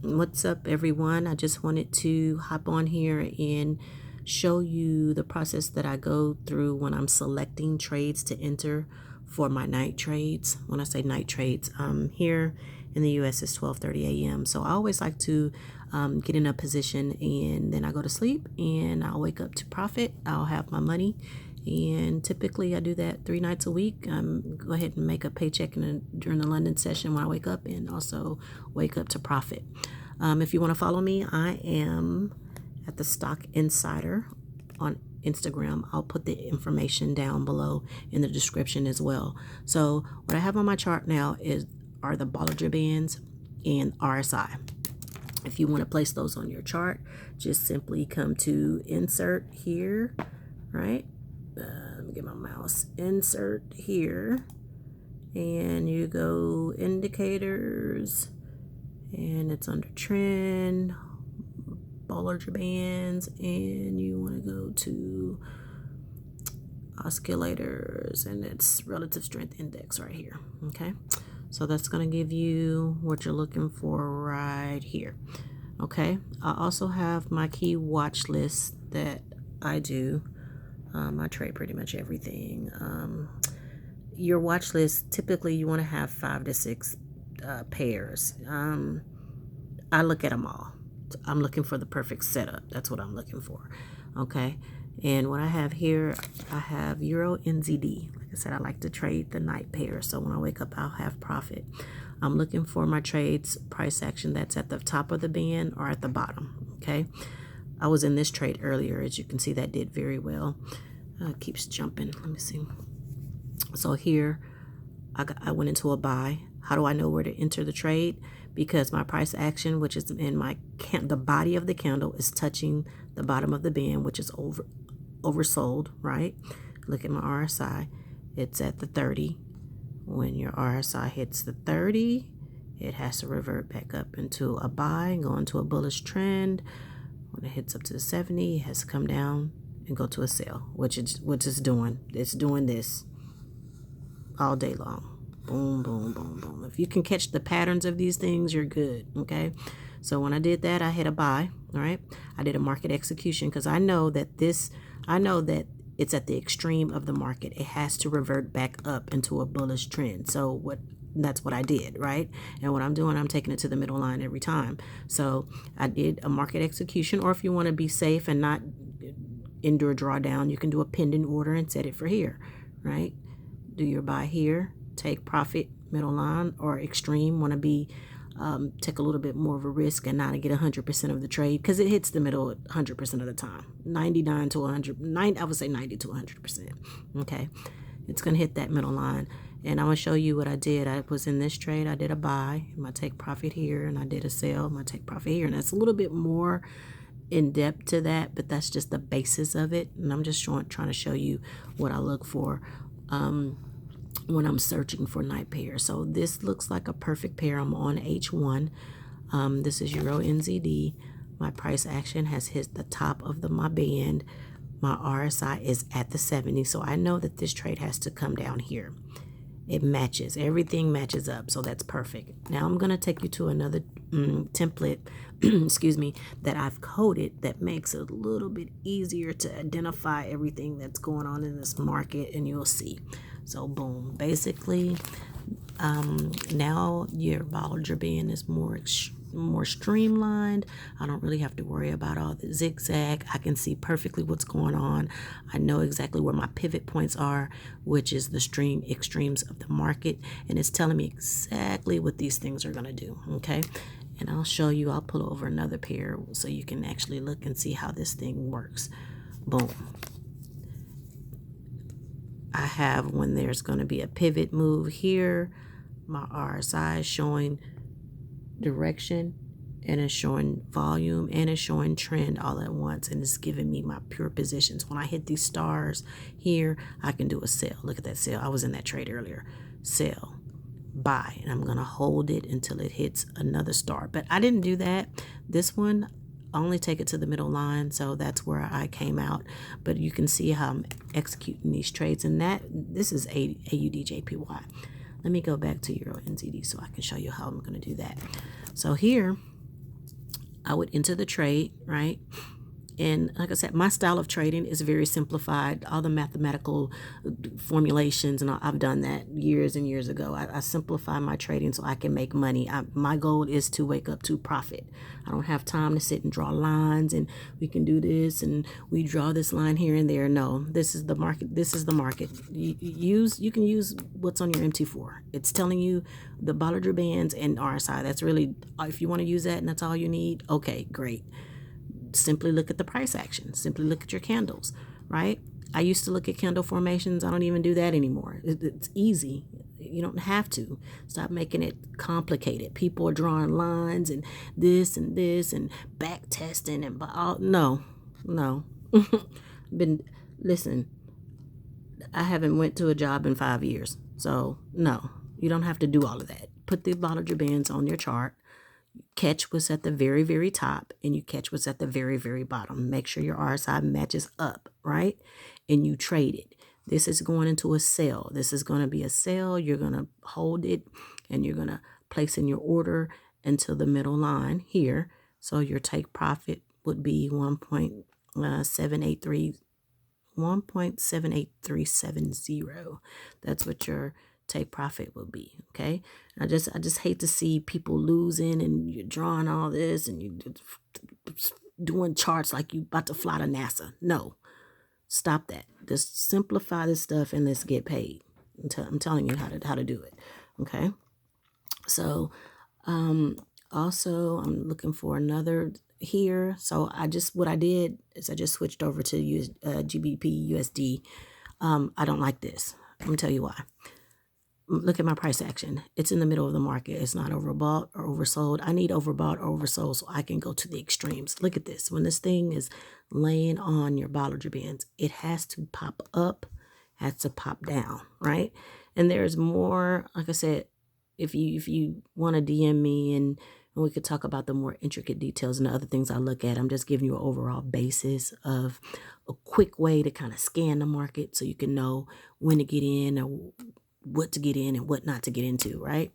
What's up, everyone? I just wanted to hop on here and show you the process that I go through when I'm selecting trades to enter for my night trades. When I say night trades, here in the US it's 12:30 a.m. So I always like to get in a position, and then I go to sleep and I'll wake up to profit. I'll have my money, and typically I do that 3 nights a week. Go ahead and make a paycheck during the London session when I wake up, and also wake up to profit. If you want to follow me, I am at the Stock Insider on Instagram. I'll put the information down below in the description as well. So what I have on my chart now are the Bollinger Bands and RSI. If you want to place those on your chart, just simply come to insert here, right? Let me get my mouse. Insert here, and you go indicators, and it's under trend, Bollinger Bands, and you want to go to oscillators, and it's relative strength index right here. Okay, so that's going to give you what you're looking for right here. Okay, I also have my key watch list that I do. I trade pretty much everything. Your watch list, typically you want to have 5 to 6 pairs. I look at them all. I'm looking for the perfect setup. That's what I'm looking for. Okay, and what I have here, I have Euro NZD. Like I said, I like to trade the night pair, so when I wake up I'll have profit. I'm looking for my trades price action that's at the top of the band or at the bottom. Okay, I was in this trade earlier. As you can see, that did very well. It keeps jumping. Let me see. So here I went into a buy. How do I know where to enter the trade? Because my price action, which is in the body of the candle, is touching the bottom of the band, which is oversold, right? Look at my RSI. It's at the 30. When your RSI hits the 30, it has to revert back up into a buy and go into a bullish trend. When it hits up to the 70, it has to come down and go to a sell, which it's doing. It's doing this all day long. Boom, boom, boom, boom. If you can catch the patterns of these things, you're good. Okay, so when I did that, I hit a buy. All right, I did a market execution because I know that it's at the extreme of the market. It has to revert back up into a bullish trend. So that's what I did, right? And what I'm doing, I'm taking it to the middle line every time. So I did a market execution, or if you want to be safe and not endure drawdown, you can do a pending order and set it for here, right? Do your buy here, take profit, middle line, or extreme, want to be take a little bit more of a risk and not get 100% of the trade, because it hits the middle 100% of the time. 99 to 100, I would say 90 to 100%. Okay, it's going to hit that middle line. And I'm going to show you what I did. I was in this trade. I did a buy, my take profit here, and I did a sell, my take profit here. And that's a little bit more in depth to that, but that's just the basis of it. And I'm just trying to show you what I look for when I'm searching for night pairs. So this looks like a perfect pair. I'm on H1. This is Euro NZD. My price action has hit the top of my band. My RSI is at the 70. So I know that this trade has to come down here. It matches. Everything matches up. So that's perfect. Now I'm going to take you to another template, excuse me, that I've coded that makes it a little bit easier to identify everything that's going on in this market, and you'll see. So boom, basically now your Bollinger Band is more streamlined. I don't really have to worry about all the zigzag. I can see perfectly what's going on. I know exactly where my pivot points are, which is the extremes of the market, and it's telling me exactly what these things are going to do. Okay, and I'll show you. I'll pull over another pair so you can actually look and see how this thing works. Boom. I have, when there's going to be a pivot move here, my RSI is showing direction, and it's showing volume, and it's showing trend all at once, and it's giving me my pure positions. When I hit these stars here, I can do a sell. Look at that sell. I was in that trade earlier. Sell, buy, and I'm going to hold it until it hits another star. But I didn't do that. This one, I only take it to the middle line, so that's where I came out. But you can see how I'm executing these trades, and this is AUDJPY. Let me go back to Euro NZD so I can show you how I'm going to do that. So here, I would enter the trade, right? And like I said, my style of trading is very simplified. All the mathematical formulations, and I've done that years and years ago. I simplify my trading so I can make money. My goal is to wake up to profit. I don't have time to sit and draw lines and we can do this and we draw this line here and there. No, this is the market. This is the market. You can use what's on your MT4. It's telling you the Bollinger Bands and RSI. That's really, if you want to use that and that's all you need, okay, great. Simply look at the price action. Simply look at your candles, right? I used to look at candle formations. I don't even do that anymore. It's easy. You don't have to. Stop making it complicated. People are drawing lines and this and back testing and no. Been listen. I haven't went to a job in 5 years, so no. You don't have to do all of that. Put the Bollinger Bands on your chart. Catch what's at the very, very top and you catch what's at the very, very bottom. Make sure your RSI matches up, right? And you trade it. This is going into a sell. This is going to be a sell. You're going to hold it and you're going to place in your order until the middle line here. So your take profit would be 1.78370. That's what your take profit will be. Okay. I just hate to see people losing and you're drawing all this and you doing charts like you about to fly to NASA. No, stop that. Just simplify this stuff and let's get paid. I'm telling you how to do it. Okay. So, also I'm looking for another here. So what I did is I just switched over to GBP USD. I don't like this. Let me tell you why. Look at my price action. It's in the middle of the market. It's not overbought or oversold. I need overbought or oversold so I can go to the extremes. Look at this. When this thing is laying on your Bollinger Bands, it has to pop up, has to pop down, right? And there's more, like I said, if you want to DM me and we could talk about the more intricate details and the other things I look at. I'm just giving you an overall basis of a quick way to kind of scan the market so you can know when to get in or what to get in and what not to get into, right?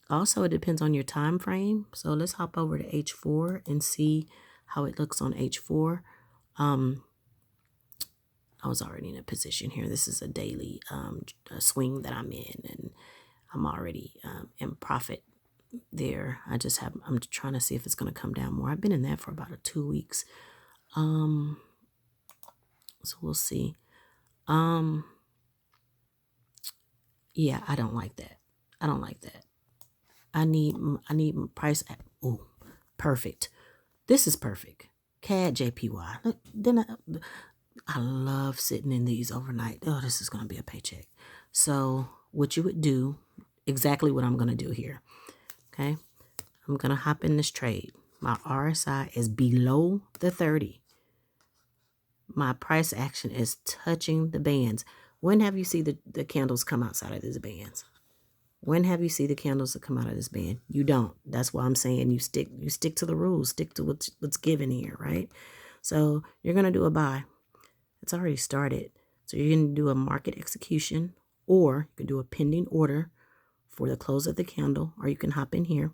Also, it depends on your time frame. So let's hop over to H4 and see how it looks on H4. I was already in a position here. This is a daily swing that I'm in, and I'm already in profit there. I'm trying to see if it's going to come down more. I've been in that for about 2 weeks. So we'll see. Yeah, I don't like that. I don't like that. I need price. Oh, perfect. This is perfect. CAD JPY. Look, then I love sitting in these overnight. Oh, this is going to be a paycheck. So what you would do, exactly what I'm going to do here. Okay. I'm going to hop in this trade. My RSI is below the 30. My price action is touching the bands. When have you seen the candles come outside of these bands? When have you seen the candles that come out of this band? You don't. That's why I'm saying you stick to the rules, stick to what's given here, right? So you're going to do a buy. It's already started. So you're going to do a market execution, or you can do a pending order for the close of the candle, or you can hop in here.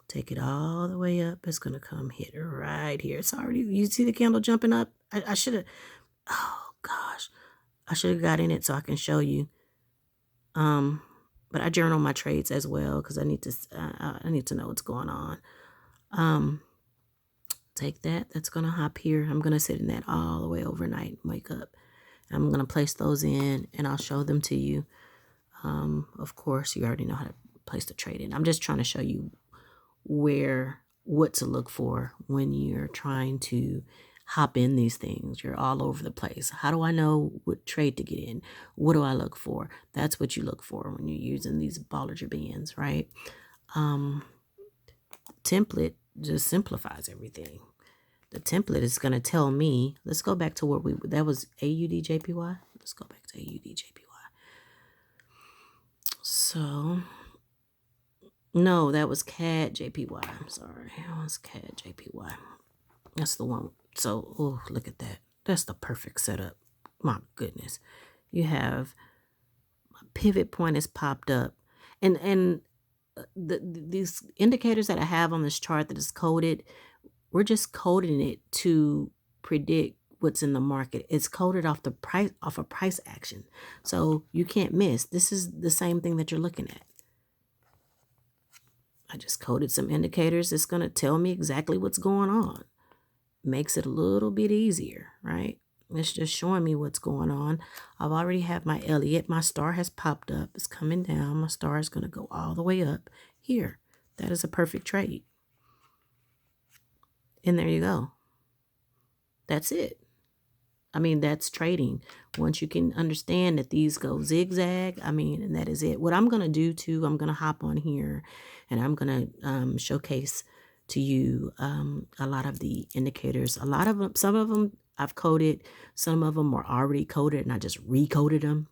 Take it all the way up. It's going to come hit right here. It's already, you see the candle jumping up? I should have, oh gosh, I should have got in it so I can show you. But I journal my trades as well because I need to know what's going on. Take that. That's going to hop here. I'm going to sit in that all the way overnight and wake up. I'm going to place those in and I'll show them to you. Of course, you already know how to place the trade in. I'm just trying to show you what to look for when you're trying to hop in these things. You're all over the place. How do I know what trade to get in? What do I look for? That's what you look for when you're using these Bollinger Bands, right? Template just simplifies everything. The template is going to tell me, let's go back to what that was AUD JPY. Let's go back to AUD JPY. So, no, that was CAD JPY. I'm sorry. It was CAD JPY. That's the one. So, oh, look at that. That's the perfect setup. My goodness. You have my pivot point is popped up. And these indicators that I have on this chart that is coded, we're just coding it to predict what's in the market. It's coded off the price, off a price action. So you can't miss. This is the same thing that you're looking at. I just coded some indicators. It's going to tell me exactly what's going on. Makes it a little bit easier, right? It's just showing me what's going on. I've already have my Elliott. My star has popped up. It's coming down. My star is going to go all the way up here. That is a perfect trade. And there you go. That's it. I mean, that's trading. Once you can understand that these go zigzag, I mean, and that is it. What I'm going to do too, I'm going to hop on here and I'm going to showcase to you a lot of the indicators. A lot of them, some of them I've coded, some of them were already coded and I just recoded them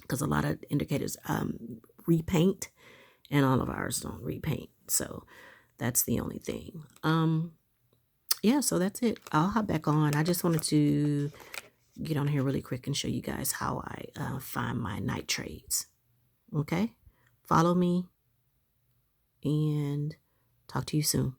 because a lot of indicators repaint and all of ours don't repaint. So that's the only thing. Yeah, so that's it. I'll hop back on. I just wanted to get on here really quick and show you guys how I find my night trades. Okay? Follow me and talk to you soon.